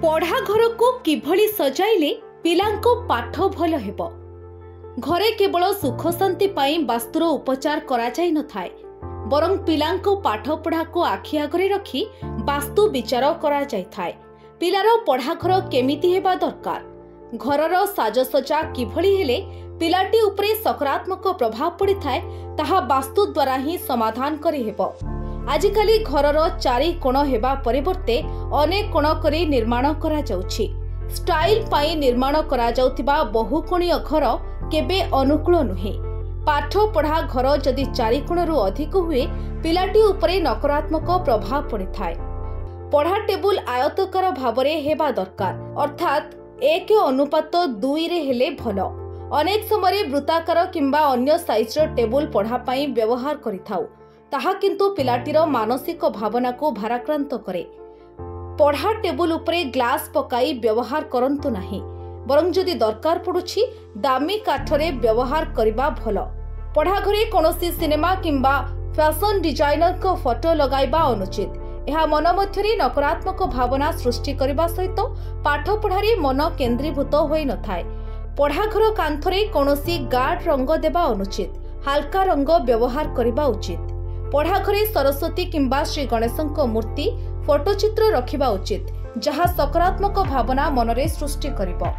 पढ़ा घर को किभली सजाइले पिलांको पाठ भल हेबो। घरे केवल सुख शांति पाई वास्तुर उपचार करा जाई न थाए, बरं पिलांको पाठ पढ़ा को आखि आगरे रखी वास्तु विचार करा जाई थाए। पिलार पढ़ा घर केमिति हेबा दरकार, घरर साजसजा किभली हेले पिलाटी उपरे सकारात्मक प्रभाव पड़ी थाए ताहा वास्तु द्वारा ही समाधान करि हेबो। आजिकाली घरर चारि कोण हेबा परिवर्ते अनेक कोण करी निर्माण करा जाउछि। स्टाइल पाई निर्माण करा जाउथिबा बहुकोणीय घर केबे अनुकूल नुहे। पाठ पढ़ा घर जदि चारि कोणरू अधिक हुए पिलाटी उपरे नकारात्मक प्रभाव पड़ी थाए। पढ़ा टेबुल आयतकार भावरे हेबा दरकार, अर्थात 1:2 रे हेले भलो। अनेक समय वृत्ताकार किंबा अन्य साइजर टेबुल पढ़ा पाई व्यवहार करिथाउ, ताहा किंतु पिलाटीर मानसिक भावना को भाराक्रांत करे। पढ़ा टेबुल उपरे ग्लास पकाई व्यवहार करंतु नाही, बरं जदि दरकार पड़ुछि दामी काठरे व्यवहार करिबा भलो। पढ़ा घरे कोनोसी सिनेमा किंबा फैशन डिजाइनर को फोटो लगाइबा अनुचित। यह मन मध्यरे नकारात्मक भावना सृष्टि करबा सहित पाठ पढ़ारे मन केंद्रीभूत होई न थाए। पढ़ा घर कांथरे कोनोसी गाढ़ रंग देबा अनुचित, हल्का रंग व्यवहार करिबा उचित। पढ़ा घरे सरस्वती किंबा श्री गणेशक मूर्ति फोटोचित्र रखिबा उचित, जहा सकारात्मक भावना मनरे सृष्टि करिबो।